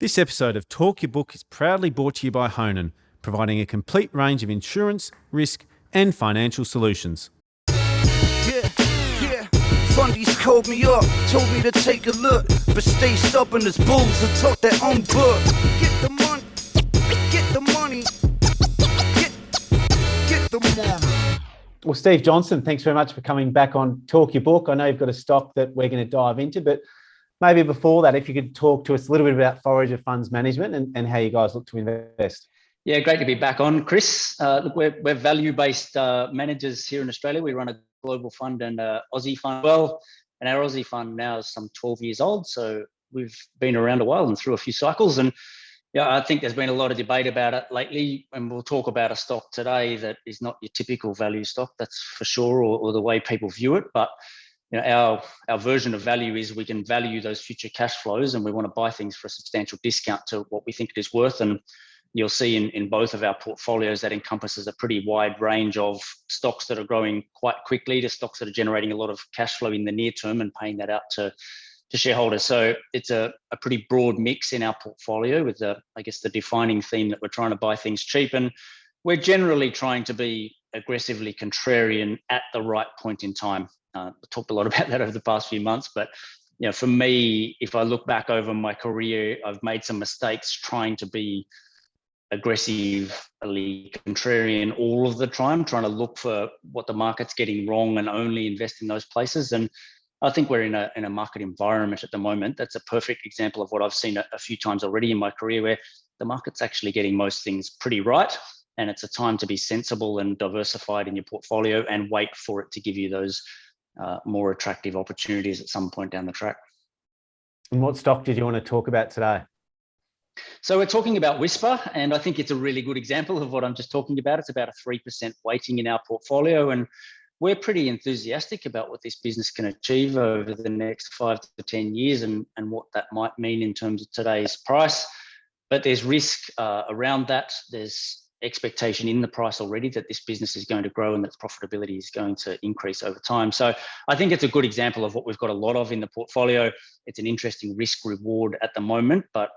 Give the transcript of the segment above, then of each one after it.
This episode of Talk Your Book is proudly brought to you by Honan, providing a complete range of insurance, risk, and financial solutions. Fundies called me up, told me to take a look, but stay stubborn as bulls and talk their own book. Get the money, get the money, get the money. Well, Steve Johnson, thanks very much for coming back on Talk Your Book. I know you've got a stock that we're going to dive into, but maybe before that, if you could talk to us a little bit about Forager Funds Management and how you guys look to invest. Yeah, great to be back on, Chris. Look, we're value-based managers here in Australia. We run a global fund and an Aussie fund well, and our Aussie fund now is some 12 years old, so we've been around a while and through a few cycles. And yeah, I think there's been a lot of debate about it lately, and we'll talk about a stock today that is not your typical value stock, that's for sure, or the way people view it. But you know, our version of value is we can value those future cash flows, and we want to buy things for a substantial discount to what we think it is worth. And you'll see in both of our portfolios that encompasses a pretty wide range of stocks that are growing quite quickly to stocks that are generating a lot of cash flow in the near term and paying that out to shareholders. So it's a pretty broad mix in our portfolio with the defining theme that we're trying to buy things cheap. And we're generally trying to be aggressively contrarian at the right point in time. I talked a lot about that over the past few months, but you know, for me, if I look back over my career, I've made some mistakes trying to be aggressively contrarian all of the time, trying to look for what the market's getting wrong and only invest in those places. And I think we're in a market environment at the moment that's a perfect example of what I've seen a few times already in my career, where the market's actually getting most things pretty right. And it's a time to be sensible and diversified in your portfolio and wait for it to give you those more attractive opportunities at some point down the track. And what stock did you want to talk about today? So we're talking about Whisper, and I think it's a really good example of what I'm just talking about. It's about a 3% weighting in our portfolio, and we're pretty enthusiastic about what this business can achieve over the next 5 to 10 years and what that might mean in terms of today's price. But there's risk around that. There's expectation in the price already that this business is going to grow and that its profitability is going to increase over time. So I think it's a good example of what we've got a lot of in the portfolio. It's an interesting risk reward at the moment, but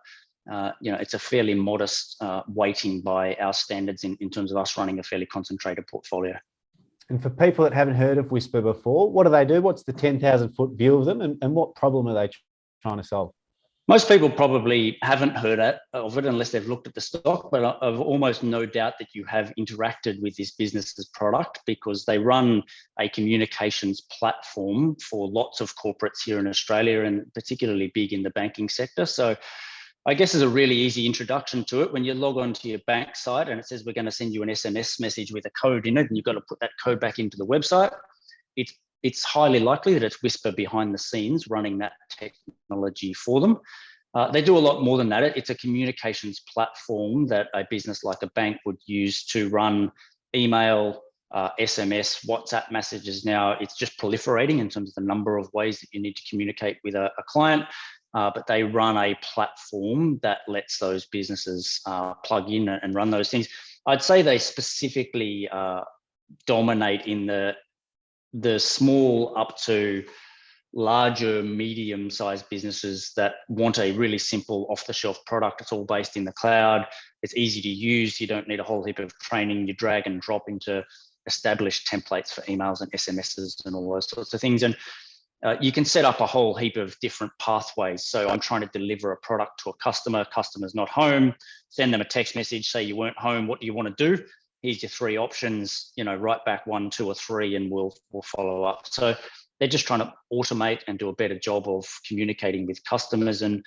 it's a fairly modest weighting by our standards in terms of us running a fairly concentrated portfolio. And for people that haven't heard of Whisper before, what do? What's the 10,000 foot view of them, and what problem are they trying to solve? Most people probably haven't heard of it unless they've looked at the stock, but I've almost no doubt that you have interacted with this business's product, because they run a communications platform for lots of corporates here in Australia, and particularly big in the banking sector. So I guess there's a really easy introduction to it. When you log on to your bank site and it says we're going to send you an SMS message with a code in it, and you've got to put that code back into the website, it's highly likely that it's Whisper behind the scenes running that technology for them. They do a lot more than that. It's a communications platform that a business like a bank would use to run email, SMS, WhatsApp messages. Now it's just proliferating in terms of the number of ways that you need to communicate with a client. But they run a platform that lets those businesses plug in and run those things. I'd say they specifically dominate in the small up to larger, medium-sized businesses that want a really simple off-the-shelf product. It's all based in the cloud. It's easy to use. You don't need a whole heap of training. You drag and drop into established templates for emails and SMSs and all those sorts of things. And you can set up a whole heap of different pathways. So I'm trying to deliver a product to a customer's not home, send them a text message, say you weren't home, what do you want to do? Here's your 3 options, write back 1, 2, or 3, and we'll follow up. So they're just trying to automate and do a better job of communicating with customers, and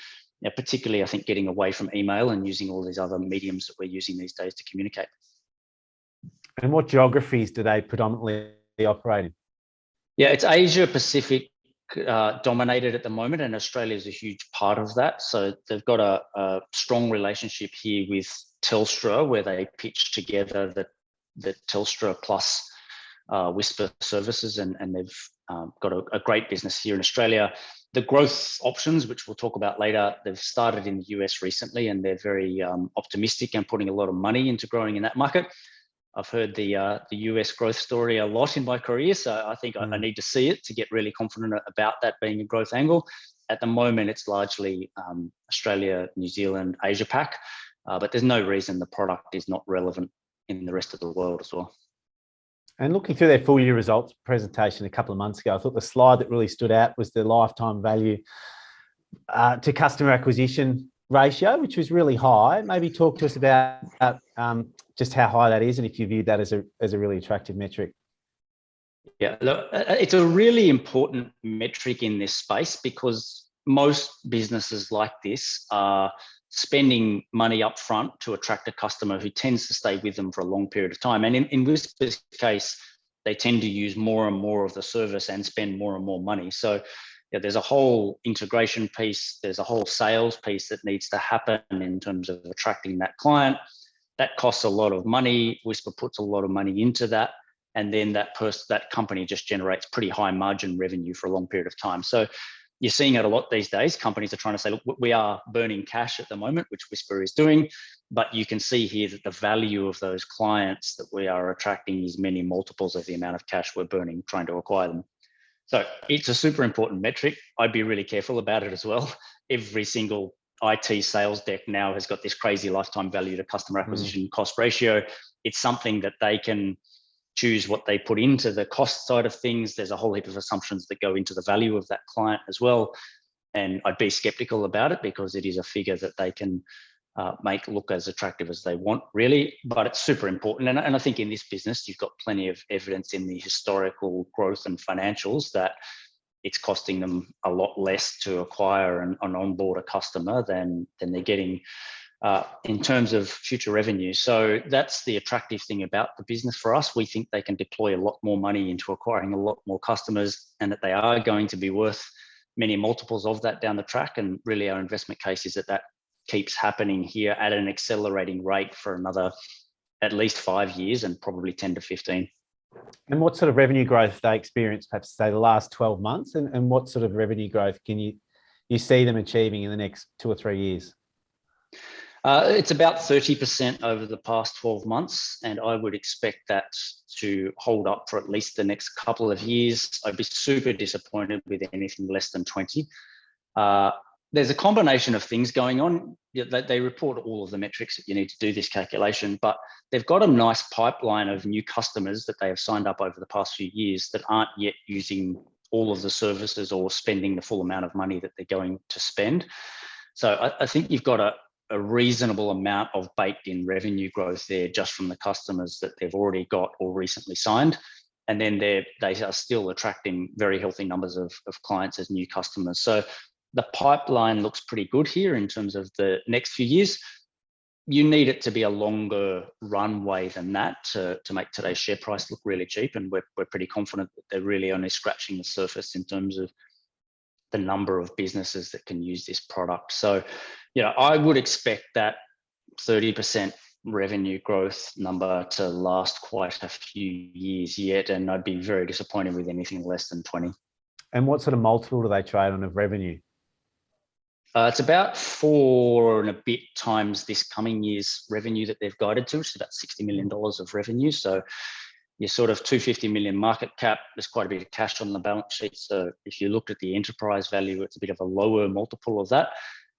particularly, I think, getting away from email and using all these other mediums that we're using these days to communicate. And what geographies do they predominantly operate in? Yeah, it's Asia Pacific dominated at the moment, and Australia is a huge part of that. So they've got a strong relationship here with Telstra, where they pitch together the Telstra plus Whisper services, and they've got a great business here in Australia. The growth options, which we'll talk about later, they've started in the US recently, and they're very optimistic and putting a lot of money into growing in that market. I've heard the US growth story a lot in my career, so I think I need to see it to get really confident about that being a growth angle. At the moment, it's largely Australia, New Zealand, Asia Pac, but there's no reason the product is not relevant in the rest of the world as well. And looking through their full year results presentation a couple of months ago, I thought the slide that really stood out was the lifetime value to customer acquisition ratio, which was really high. Maybe talk to us about just how high that is and if you view that as a really attractive metric. Yeah, look, it's a really important metric in this space because most businesses like this are spending money up front to attract a customer who tends to stay with them for a long period of time. And in Whisper's case, they tend to use more and more of the service and spend more and more money. So yeah, there's a whole integration piece, there's a whole sales piece that needs to happen in terms of attracting that client. That costs a lot of money. Whisper puts a lot of money into that. And then that company just generates pretty high margin revenue for a long period of time. So you're seeing it a lot these days. Companies are trying to say, look, we are burning cash at the moment, which Whisper is doing, but you can see here that the value of those clients that we are attracting is many multiples of the amount of cash we're burning trying to acquire them. So it's a super important metric. I'd be really careful about it as well. Every single IT sales deck now has got this crazy lifetime value to customer acquisition cost ratio. It's something that they can choose what they put into the cost side of things. There's a whole heap of assumptions that go into the value of that client as well. And I'd be skeptical about it because it is a figure that they can make look as attractive as they want, really. But it's super important. And I think in this business, you've got plenty of evidence in the historical growth and financials that it's costing them a lot less to acquire and onboard a customer than they're getting in terms of future revenue. So that's the attractive thing about the business for us. We think they can deploy a lot more money into acquiring a lot more customers and that they are going to be worth many multiples of that down the track. And really our investment case is that keeps happening here at an accelerating rate for another at least 5 years and probably 10 to 15. And what sort of revenue growth they experienced, perhaps say the last 12 months, and what sort of revenue growth can you see them achieving in the next 2 or 3 years? It's about 30% over the past 12 months, and I would expect that to hold up for at least the next couple of years. I'd be super disappointed with anything less than 20. There's a combination of things going on. They report all of the metrics that you need to do this calculation, but they've got a nice pipeline of new customers that they have signed up over the past few years that aren't yet using all of the services or spending the full amount of money that they're going to spend. So I think you've got a reasonable amount of baked in revenue growth there just from the customers that they've already got or recently signed. And then they are still attracting very healthy numbers of clients as new customers. So the pipeline looks pretty good here in terms of the next few years. You need it to be a longer runway than that to make today's share price look really cheap. And we're pretty confident that they're really only scratching the surface in terms of the number of businesses that can use this product. So, I would expect that 30% revenue growth number to last quite a few years yet, and I'd be very disappointed with anything less than 20. And what sort of multiple do they trade on of revenue? It's about 4 and a bit times this coming year's revenue that they've guided to, which is about $60 million of revenue. So you're sort of 250 million market cap. There's quite a bit of cash on the balance sheet. So if you looked at the enterprise value, it's a bit of a lower multiple of that.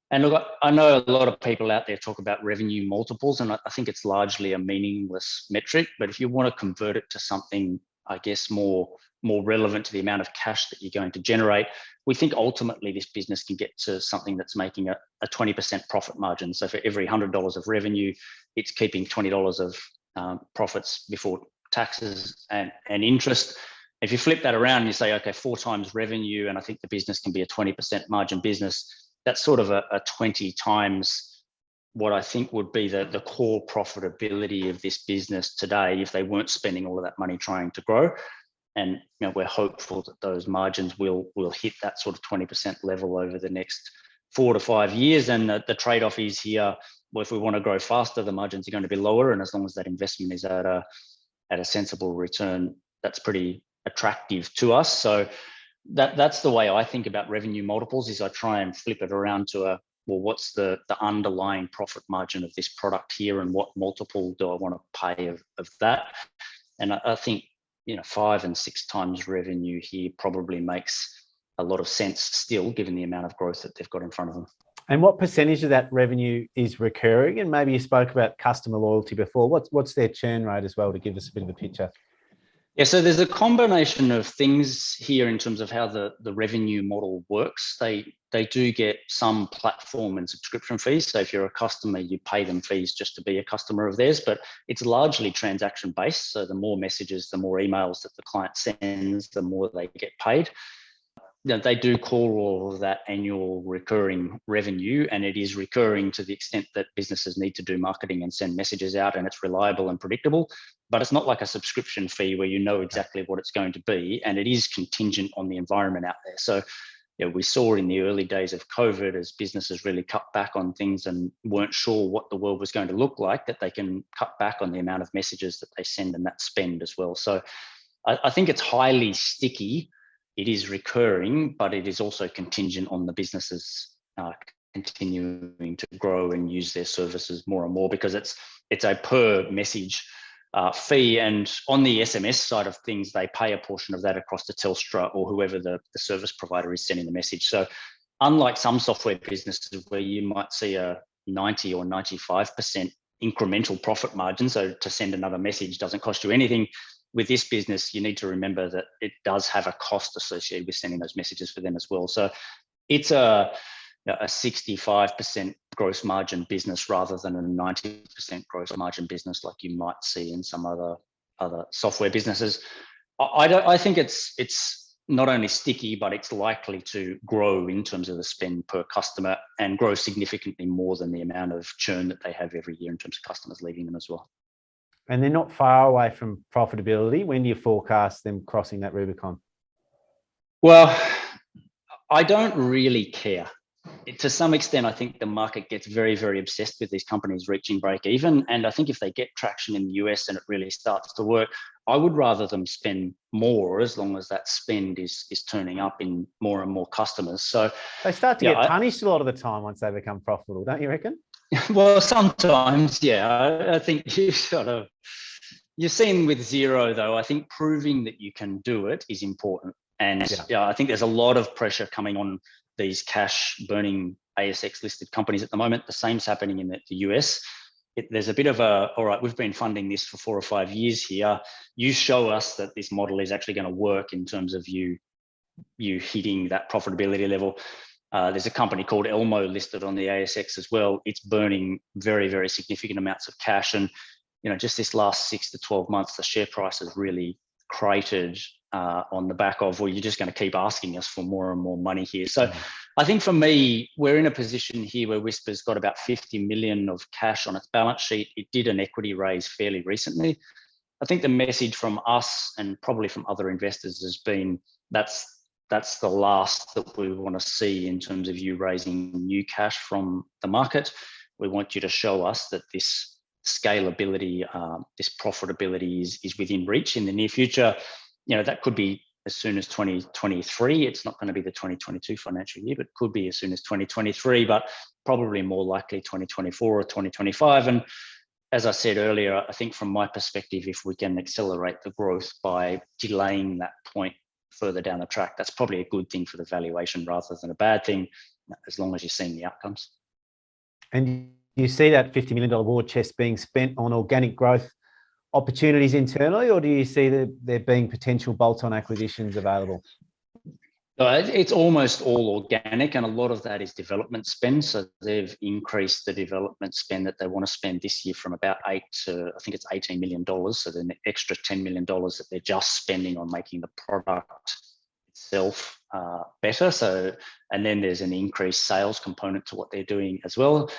And look, I know a lot of people out there talk about revenue multiples, and I think it's largely a meaningless metric. But if you want to convert it to something, I guess, more relevant to the amount of cash that you're going to generate, we think ultimately this business can get to something that's making a 20% profit margin. So for every $100 of revenue, it's keeping $20 of profits before taxes and interest. If you flip that around and you say, okay, 4 times revenue, and I think the business can be a 20% margin business, that's sort of a 20 times what I think would be the core profitability of this business today if they weren't spending all of that money trying to grow. And we're hopeful that those margins will hit that sort of 20% level over the next 4 to 5 years. And the trade-off is here, well, if we want to grow faster, the margins are going to be lower. And as long as that investment is at a sensible return, that's pretty attractive to us. So that's the way I think about revenue multiples, is I try and flip it around to what's the underlying profit margin of this product here, and what multiple do I want to pay of that? And I think 5 and 6 times revenue here probably makes a lot of sense still, given the amount of growth that they've got in front of them. And what percentage of that revenue is recurring? And maybe you spoke about customer loyalty before. What's their churn rate as well, to give us a bit of a picture? Yeah, so there's a combination of things here in terms of how the revenue model works. They do get some platform and subscription fees. So if you're a customer, you pay them fees just to be a customer of theirs, but it's largely transaction based. So the more messages, the more emails that the client sends, the more they get paid. They do call all of that annual recurring revenue, and it is recurring to the extent that businesses need to do marketing and send messages out, and it's reliable and predictable. But it's not like a subscription fee where you know exactly what it's going to be, and it is contingent on the environment out there. So we saw in the early days of COVID, as businesses really cut back on things and weren't sure what the world was going to look like, that they can cut back on the amount of messages that they send and that spend as well. So I think it's highly sticky. It is recurring, but it is also contingent on the businesses continuing to grow and use their services more and more, because it's a per message fee. And on the SMS side of things, they pay a portion of that across to Telstra or whoever the service provider is sending the message. So unlike some software businesses where you might see a 90 or 95% incremental profit margin, so to send another message doesn't cost you anything, with this business, you need to remember that it does have a cost associated with sending those messages for them as well. So it's a 65% gross margin business rather than a 90% gross margin business like you might see in some other software businesses. I think it's not only sticky, but it's likely to grow in terms of the spend per customer and grow significantly more than the amount of churn that they have every year in terms of customers leaving them as well. And they're not far away from profitability. When do you forecast them crossing that Rubicon? Well, I don't really care. To some extent, I think the market gets very, very obsessed with these companies reaching break even. And I think if they get traction in the US and it really starts to work, I would rather them spend more, as long as that spend is turning up in more and more customers. So they start to get punished a lot of the time once they become profitable, don't you reckon? Well, sometimes, yeah. I think you've seen with Xero, though, I think proving that you can do it is important. And I think there's a lot of pressure coming on these cash burning ASX listed companies at the moment. The same's happening in the US. There's a bit of all right, we've been funding this for 4 or 5 years here. You show us that this model is actually going to work in terms of you hitting that profitability level. There's a company called Elmo listed on the ASX as well. It's burning very, very significant amounts of cash. And, just this last 6 to 12 months, the share price has really cratered on the back of, well, you're just going to keep asking us for more and more money here. So I think for me, we're in a position here where Whisper's got about 50 million of cash on its balance sheet. It did an equity raise fairly recently. I think the message from us and probably from other investors has been that's the last that we want to see in terms of you raising new cash from the market. We want you to show us that this scalability, this profitability is within reach in the near future. That could be as soon as 2023. It's not going to be the 2022 financial year, but could be as soon as 2023, but probably more likely 2024 or 2025. And as I said earlier, I think from my perspective, if we can accelerate the growth by delaying that point further down the track, that's probably a good thing for the valuation rather than a bad thing, as long as you're seeing the outcomes. And you see that $50 million war chest being spent on organic growth opportunities internally, or do you see there being potential bolt-on acquisitions available? It's almost all organic, and a lot of that is development spend. So they've increased the development spend that they want to spend this year from about $8 to, I think it's $18 million. So then the extra $10 million that they're just spending on making the product itself better. So, and then there's an increased sales component to what they're doing as well.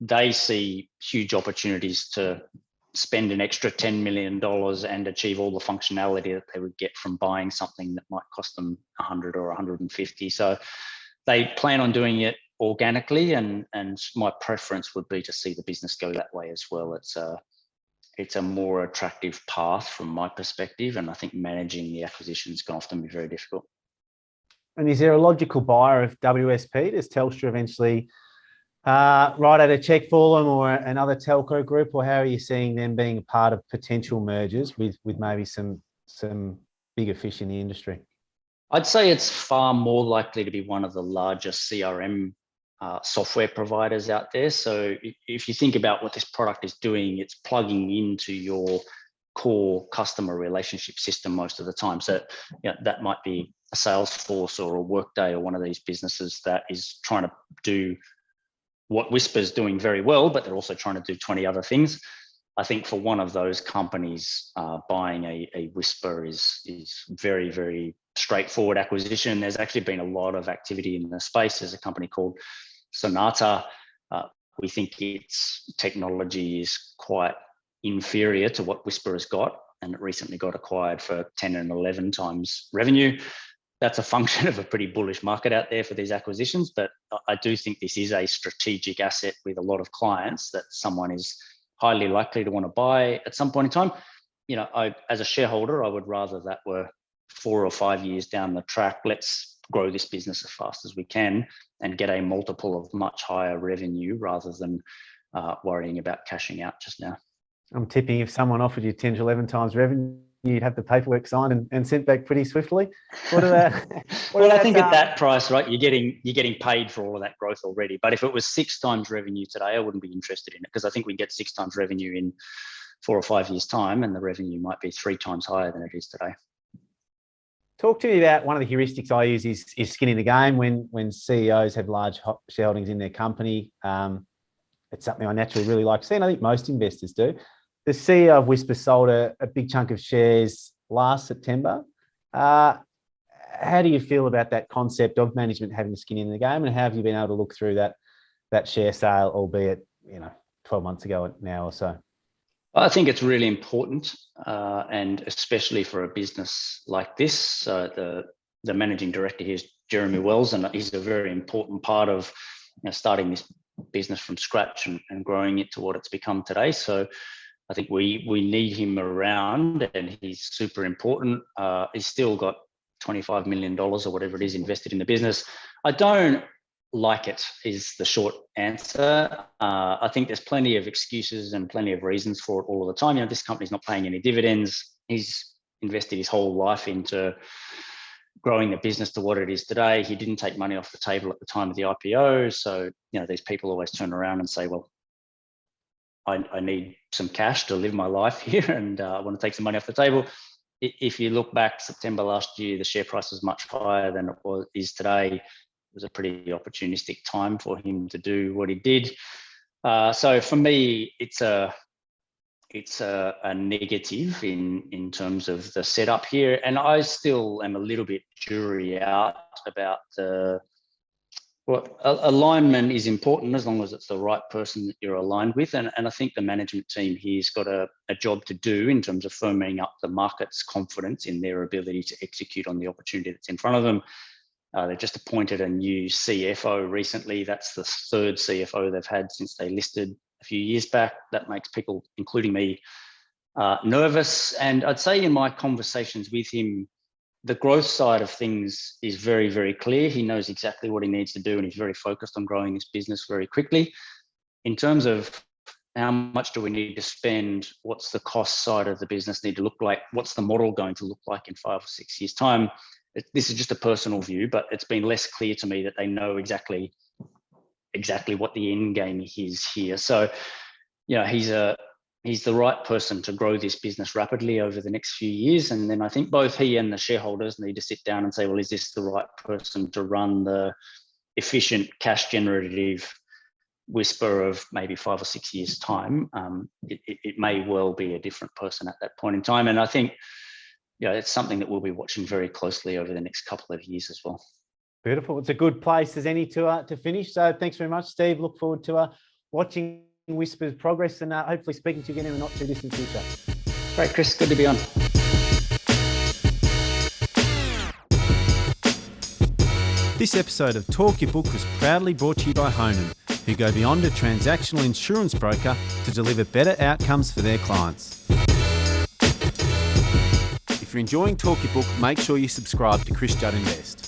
They see huge opportunities to spend an extra $10 million and achieve all the functionality that they would get from buying something that might cost them 100 or 150. So they plan on doing it organically, and my preference would be to see the business go that way as well. It's a more attractive path from my perspective, and I think managing the acquisitions can often be very difficult. And is there a logical buyer of WSP? Does Telstra eventually write out a check for them, or another telco group, or how are you seeing them being a part of potential mergers with maybe some bigger fish in the industry? I'd say it's far more likely to be one of the largest CRM software providers out there. So if you think about what this product is doing, it's plugging into your core customer relationship system most of the time. So that might be a Salesforce or a Workday or one of these businesses that is trying to do what Whisper's doing very well, but they're also trying to do 20 other things. I think for one of those companies, buying a Whisper is very, very straightforward acquisition. There's actually been a lot of activity in the space. There's a company called Sonata. We think its technology is quite inferior to what Whisper has got, and it recently got acquired for 10 and 11 times revenue. That's a function of a pretty bullish market out there for these acquisitions, but I do think this is a strategic asset with a lot of clients that someone is highly likely to want to buy at some point in time. As a shareholder, I would rather that were 4 or 5 years down the track. Let's grow this business as fast as we can and get a multiple of much higher revenue rather than worrying about cashing out just now. I'm tipping if someone offered you 10 to 11 times revenue, you'd have the paperwork signed and sent back pretty swiftly. What about? I think at that price, right, you're getting paid for all of that growth already. But if it was 6 times revenue today, I wouldn't be interested in it, because I think we get 6 times revenue in 4 or 5 years' time, and the revenue might be 3 times higher than it is today. Talk to me about one of the heuristics I use is skin in the game when CEOs have large shareholdings in their company. It's something I naturally really like to see, and I think most investors do. The CEO of Whisper sold a big chunk of shares last September. How do you feel about that concept of management having skin in the game, and how have you been able to look through that share sale, albeit 12 months ago now or so? I think it's really important, and especially for a business like this. So the managing director here is Jeremy Wells, and he's a very important part of starting this business from scratch and growing it to what it's become today. So I think we need him around, and he's super important. He's still got $25 million or whatever it is invested in the business. I don't like it, is the short answer. I think there's plenty of excuses and plenty of reasons for it all of the time. This company's not paying any dividends. He's invested his whole life into growing the business to what it is today. He didn't take money off the table at the time of the IPO. So, these people always turn around and say, well, I need some cash to live my life here, and I want to take some money off the table. If you look back September last year, the share price was much higher than it is today. It was a pretty opportunistic time for him to do what he did. So for me, it's a negative in terms of the setup here, and I still am a little bit jury out about alignment is important as long as it's the right person that you're aligned with, and I think the management team here's got a job to do in terms of firming up the market's confidence in their ability to execute on the opportunity that's in front of them. They've just appointed a new CFO recently. That's the 3rd CFO they've had since they listed a few years back. That makes people, including me, nervous. And I'd say in my conversations with him, the growth side of things is very, very clear. He knows exactly what he needs to do, and he's very focused on growing his business very quickly. In terms of how much do we need to spend, what's the cost side of the business need to look like, what's the model going to look like in 5 or 6 years' time, this is just a personal view, but it's been less clear to me that they know exactly what the end game is here. So, he's the right person to grow this business rapidly over the next few years. And then I think both he and the shareholders need to sit down and say, well, is this the right person to run the efficient, cash generative Whisper of maybe 5 or 6 years' time? It may well be a different person at that point in time. And I think, it's something that we'll be watching very closely over the next couple of years as well. Beautiful. It's a good place as any to finish. So thanks very much, Steve. Look forward to watching Whisper's progress and hopefully speaking to you again in the not too distant future. Great, Chris. Good to be on. This episode of Talk Your Book was proudly brought to you by Honan, who go beyond a transactional insurance broker to deliver better outcomes for their clients. If you're enjoying Talk Your Book, make sure you subscribe to Chris Judd Invest.